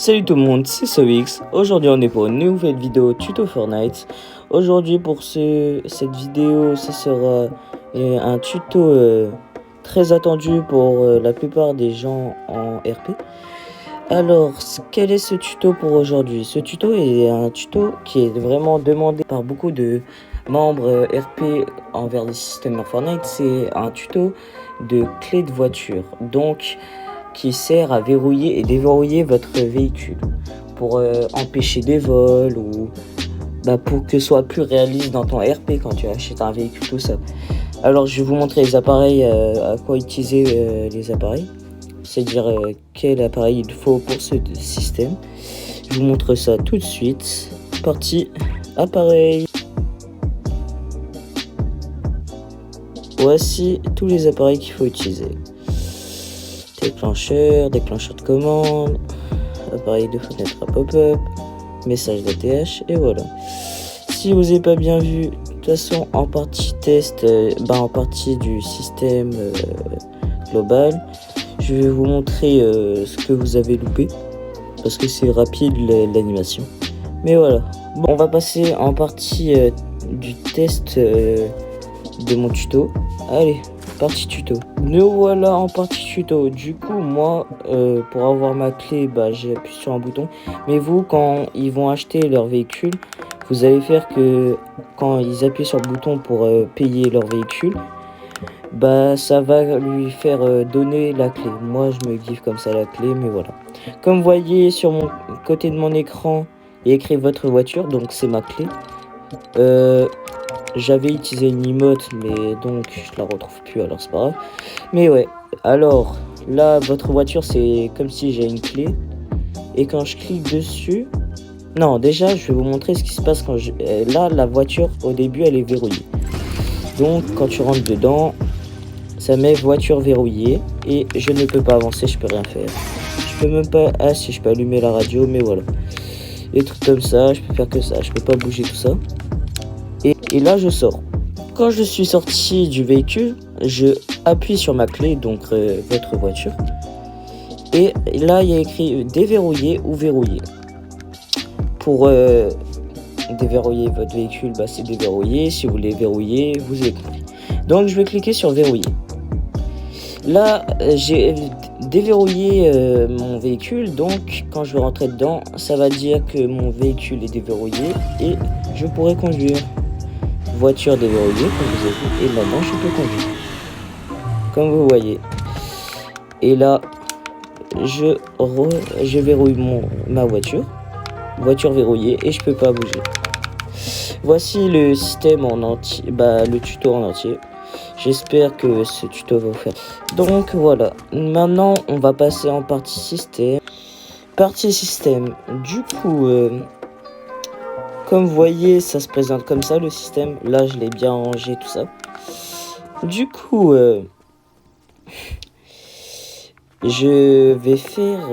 Salut tout le monde, c'est SoX. Aujourd'hui on est pour une nouvelle vidéo tuto Fortnite. Aujourd'hui pour cette vidéo, ce sera un tuto très attendu pour la plupart des gens en RP. Alors, quel est ce tuto pour aujourd'hui? Ce tuto est un tuto qui est vraiment demandé par beaucoup de membres RP envers les systèmes Fortnite. C'est un tuto de clé de voiture. Donc, qui sert à verrouiller et déverrouiller votre véhicule pour empêcher des vols ou pour que ce soit plus réaliste dans ton RP quand tu achètes un véhicule, tout ça. Alors je vais vous montrer les appareils, à quoi utiliser les appareils, c'est-à-dire quel appareil il faut pour ce système. Je vous montre ça tout de suite. Parti, appareil. Voici tous les appareils qu'il faut utiliser. Déclencheur de commande, appareil de fenêtre à pop-up, message d'ATH, et voilà. Si vous n'avez pas bien vu, de toute façon en partie test, en partie du système global, je vais vous montrer ce que vous avez loupé, parce que c'est rapide l'animation. Mais voilà, bon, on va passer en partie du test de mon tuto. Allez, partie tuto. Nous voilà en partie tuto. Du coup, moi, pour avoir ma clé, j'ai appuyé sur un bouton. Mais vous, quand ils vont acheter leur véhicule, vous allez faire que quand ils appuient sur le bouton pour payer leur véhicule, ça va lui faire donner la clé. Moi, je me give comme ça la clé, mais voilà. Comme vous voyez sur mon côté de mon écran, il y a écrit votre voiture, donc c'est ma clé. J'avais utilisé une emote, mais donc je la retrouve plus, alors c'est pas grave. Mais ouais, alors là, votre voiture, c'est comme si j'ai une clé. Et quand je clique dessus... Non, déjà, je vais vous montrer ce qui se passe quand je... Là, la voiture, au début, elle est verrouillée. Donc, quand tu rentres dedans, ça met voiture verrouillée. Et je ne peux pas avancer, je peux rien faire. Je peux même pas... Ah si, je peux allumer la radio, mais voilà. Des trucs comme ça, je peux faire que ça. Je peux pas bouger tout ça. Et là je sors. Quand je suis sorti du véhicule, je appuie sur ma clé, donc votre voiture. Et là il y a écrit déverrouiller ou verrouiller. Pour déverrouiller votre véhicule, c'est déverrouiller. Si vous voulez verrouiller, vous avez compris. Donc je vais cliquer sur verrouiller. Là j'ai déverrouillé mon véhicule, donc quand je vais rentrer dedans, ça va dire que mon véhicule est déverrouillé et je pourrai conduire. Voiture déverrouillée, comme vous avez vu, et maintenant je peux conduire, comme vous voyez. Et là, je verrouille ma voiture verrouillée, et je peux pas bouger. Voici le système en entier, le tuto en entier. J'espère que ce tuto va vous faire. Donc voilà, maintenant on va passer en partie système. Du coup, comme vous voyez, ça se présente comme ça, le système. Là, je l'ai bien rangé, tout ça. Du coup, je vais faire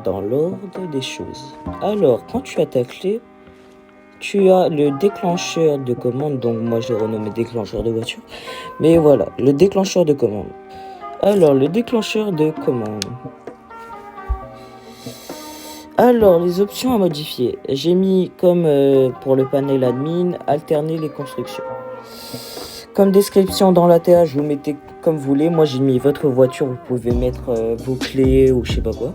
dans l'ordre des choses. Alors, quand tu as ta clé, tu as le déclencheur de commande. Donc, moi, je l'ai renommé déclencheur de voiture. Mais voilà, le déclencheur de commande. Alors, le déclencheur de commande. Alors, les options à modifier. J'ai mis comme pour le panel admin, alterner les constructions. Comme description dans l'ATH, vous mettez comme vous voulez. Moi, j'ai mis votre voiture, vous pouvez mettre vos clés ou je sais pas quoi.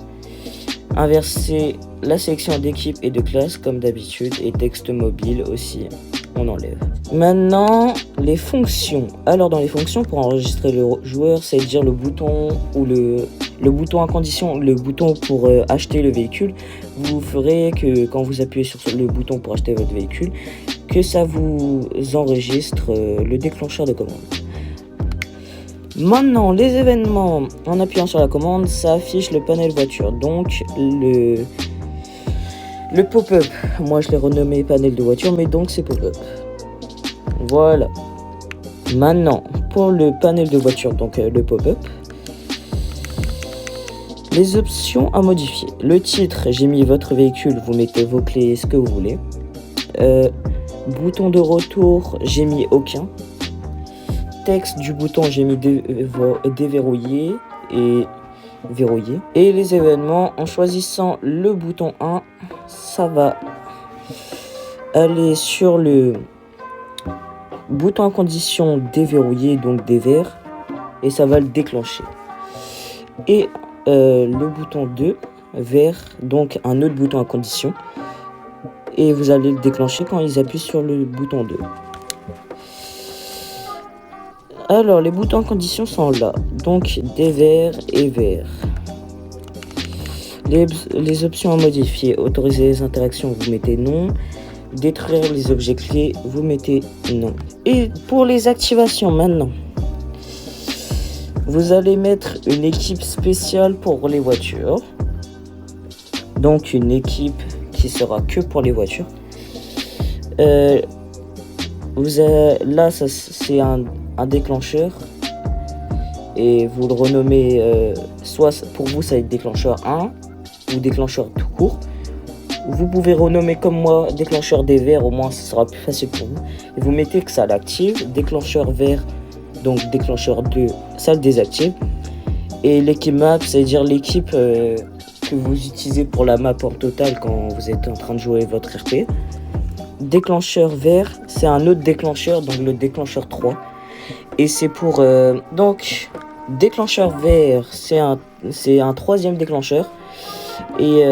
Inverser la sélection d'équipe et de classe comme d'habitude. Et texte mobile aussi, on enlève. Maintenant, les fonctions. Alors, dans les fonctions, pour enregistrer le joueur, c'est-à-dire le bouton ou le bouton à condition, le bouton pour acheter le véhicule, vous ferez que quand vous appuyez sur le bouton pour acheter votre véhicule, que ça vous enregistre le déclencheur de commande. Maintenant, les événements, en appuyant sur la commande, ça affiche le panel voiture, donc le pop-up. Moi, je l'ai renommé panel de voiture, mais donc c'est pop-up. Voilà. Maintenant, pour le panel de voiture, donc le pop-up, les options à modifier. Le titre, j'ai mis votre véhicule, vous mettez vos clés, ce que vous voulez. Bouton de retour, j'ai mis aucun. Texte du bouton, j'ai mis déverrouiller. Et verrouillé. Et les événements, en choisissant le bouton 1, ça va aller sur le bouton à condition déverrouillé, donc déverre, et ça va le déclencher. Et le bouton 2, vert, donc un autre bouton à condition, et vous allez le déclencher quand ils appuient sur le bouton 2. Alors, les boutons en condition sont là, donc déverre et vert. Les options à modifier, autoriser les interactions, vous mettez non. Détruire les objets clés, vous mettez non. Et pour les activations maintenant, vous allez mettre une équipe spéciale pour les voitures. Donc une équipe qui sera que pour les voitures. Là, c'est un déclencheur. Et vous le renommez, soit pour vous, ça va être déclencheur 1 ou déclencheur tout court. Vous pouvez renommer comme moi déclencheur des verts, au moins ce sera plus facile pour vous. Et vous mettez que ça l'active. Déclencheur vert, donc déclencheur 2, ça le désactive. Et l'équipe map, c'est-à-dire l'équipe que vous utilisez pour la map hors total quand vous êtes en train de jouer votre RP. Déclencheur vert, c'est un autre déclencheur, donc le déclencheur 3. Et c'est pour... donc, déclencheur vert, c'est un troisième déclencheur. Et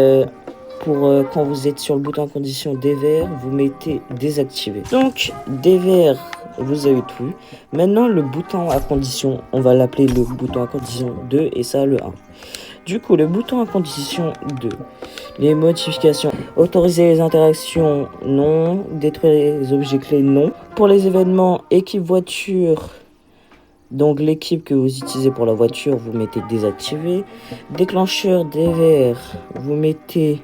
pour quand vous êtes sur le bouton condition déverre, vous mettez désactiver. Donc, déverre, vous avez tout. Maintenant, le bouton à condition, on va l'appeler le bouton à condition 2 et ça le 1. Du coup, le bouton à condition 2, les modifications, autoriser les interactions, non, détruire les objets clés, non. Pour les événements, équipe voiture, donc l'équipe que vous utilisez pour la voiture, vous mettez désactiver. Déclencheur déverre, vous mettez,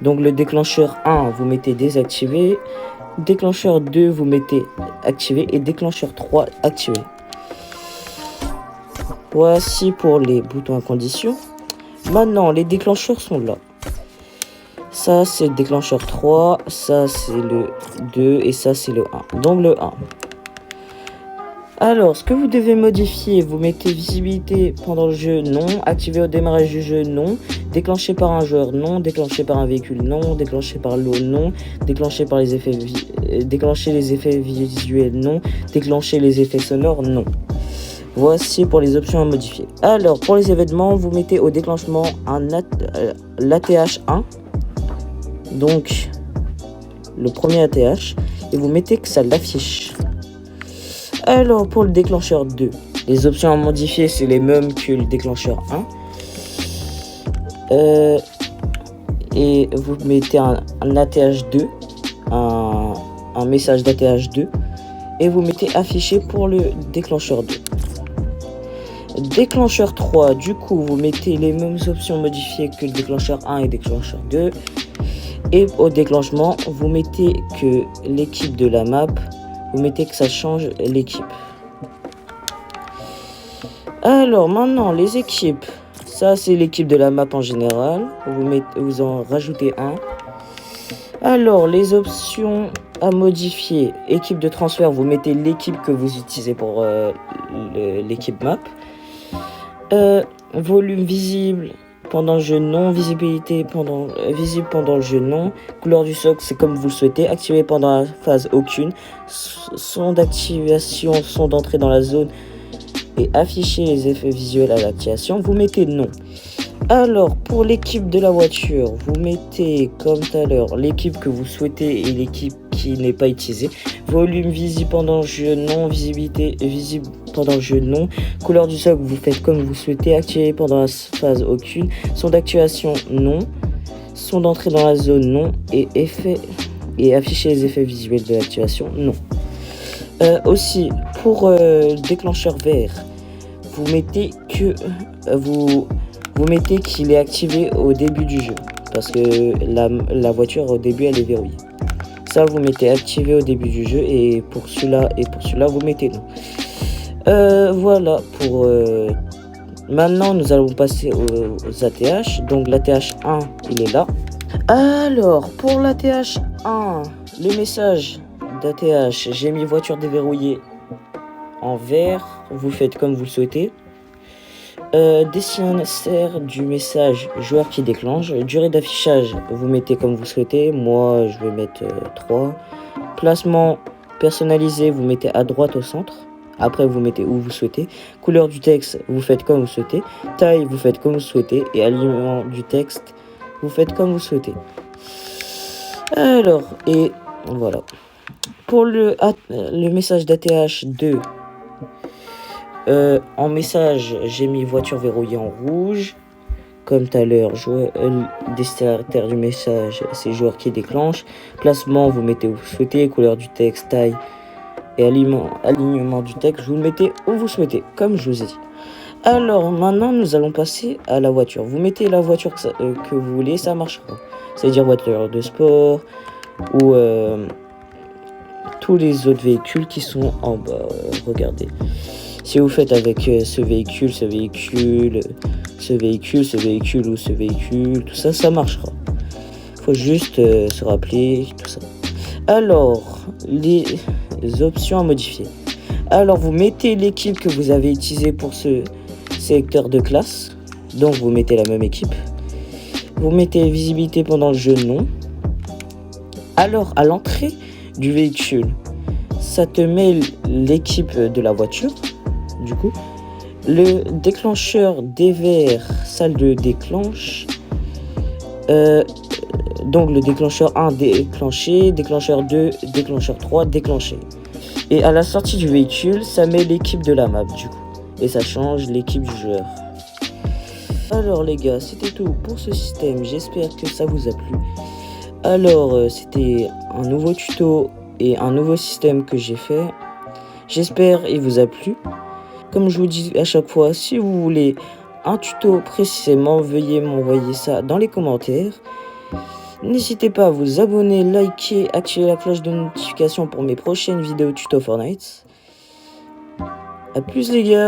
donc le déclencheur 1, vous mettez désactiver. Déclencheur 2, vous mettez activer. Et déclencheur 3, activer. Voici pour les boutons à condition. Maintenant, les déclencheurs sont là. Ça, c'est le déclencheur 3. Ça, c'est le 2. Et ça, c'est le 1. Donc, le 1. Alors, ce que vous devez modifier, vous mettez visibilité pendant le jeu, non. Activer au démarrage du jeu, non. Déclenché par un joueur, non. Déclenché par un véhicule, non. Déclenché par l'eau, non. Déclenché par les effets déclencher les effets visuels, non. Déclencher les effets sonores, non. Voici pour les options à modifier. Alors, pour les événements, vous mettez au déclenchement l'ATH 1. Donc, le premier ATH. Et vous mettez que ça l'affiche. Alors, pour le déclencheur 2, les options à modifier, c'est les mêmes que le déclencheur 1. Et vous mettez un ATH 2, un message d'ATH 2. Et vous mettez affiché pour le déclencheur 2. Déclencheur 3, du coup, vous mettez les mêmes options modifiées que le déclencheur 1 et le déclencheur 2. Et au déclenchement, vous mettez que l'équipe de la map, vous mettez que ça change l'équipe. Alors maintenant, les équipes. Ça, c'est l'équipe de la map en général. Vous en rajoutez un. Alors, les options à modifier. Équipe de transfert, vous mettez l'équipe que vous utilisez pour l'équipe map. Volume visible pendant le jeu, non. Visibilité visible pendant le jeu, non. Couleur du socle, c'est comme vous le souhaitez. Activé pendant la phase, aucune. Son d'activation, son d'entrée dans la zone et afficher les effets visuels à l'activation, vous mettez non. Alors, pour l'équipe de la voiture, vous mettez, comme tout à l'heure, l'équipe que vous souhaitez et l'équipe qui n'est pas utilisée. Volume visible pendant le jeu, non. Visibilité visible pendant le jeu, non. Couleur du socle, vous faites comme vous souhaitez. Activé pendant la phase, aucune. Son d'activation, non. Son d'entrée dans la zone, non. Et afficher les effets visuels de l'activation, non. Aussi, pour le déclencheur vert, vous mettez que vous mettez qu'il est activé au début du jeu, parce que la voiture au début elle est verrouillée. Ça, vous mettez activé au début du jeu, et pour celui-là vous mettez non. Voilà pour maintenant nous allons passer aux ATH. Donc l'ATH 1 il est là. Alors pour l'ATH 1, le message d'ATH, j'ai mis voiture déverrouillée en vert, vous faites comme vous le souhaitez. Destinataire du message, joueur qui déclenche. Durée d'affichage, vous mettez comme vous souhaitez. Moi, je vais mettre 3. Placement personnalisé, vous mettez à droite au centre. Après, vous mettez où vous souhaitez. Couleur du texte, vous faites comme vous souhaitez. Taille, vous faites comme vous souhaitez. Et alignement du texte, vous faites comme vous souhaitez. Alors, et voilà. Pour le message d'ATH 2, en message, j'ai mis voiture verrouillée en rouge. Comme tout à l'heure, destinataire du message, c'est joueur qui déclenche. Placement, vous mettez où vous souhaitez. Couleur du texte, taille et alignement du texte, vous le mettez où vous souhaitez, comme je vous ai dit. Alors maintenant, nous allons passer à la voiture. Vous mettez la voiture que vous voulez, ça marchera. C'est-à-dire voiture de sport ou tous les autres véhicules qui sont en bas. Regardez. Si vous faites avec ce véhicule ou ce véhicule, tout ça, ça marchera. Faut juste se rappeler tout ça. Alors, les options à modifier. Alors, vous mettez l'équipe que vous avez utilisée pour ce sélecteur de classe. Donc, vous mettez la même équipe. Vous mettez visibilité pendant le jeu, non. Alors, à l'entrée du véhicule, ça te met l'équipe de la voiture. Du coup, le déclencheur dévers, salle de déclenche. Donc le déclencheur 1 déclenché, déclencheur 2, déclencheur 3 déclenché. Et à la sortie du véhicule, ça met l'équipe de la map du coup. Et ça change l'équipe du joueur. Alors les gars, c'était tout pour ce système. J'espère que ça vous a plu. Alors c'était un nouveau tuto et un nouveau système que j'ai fait. J'espère il vous a plu. Comme je vous dis à chaque fois, si vous voulez un tuto précisément, veuillez m'envoyer ça dans les commentaires. N'hésitez pas à vous abonner, liker, activer la cloche de notification pour mes prochaines vidéos tuto Fortnite. A plus les gars!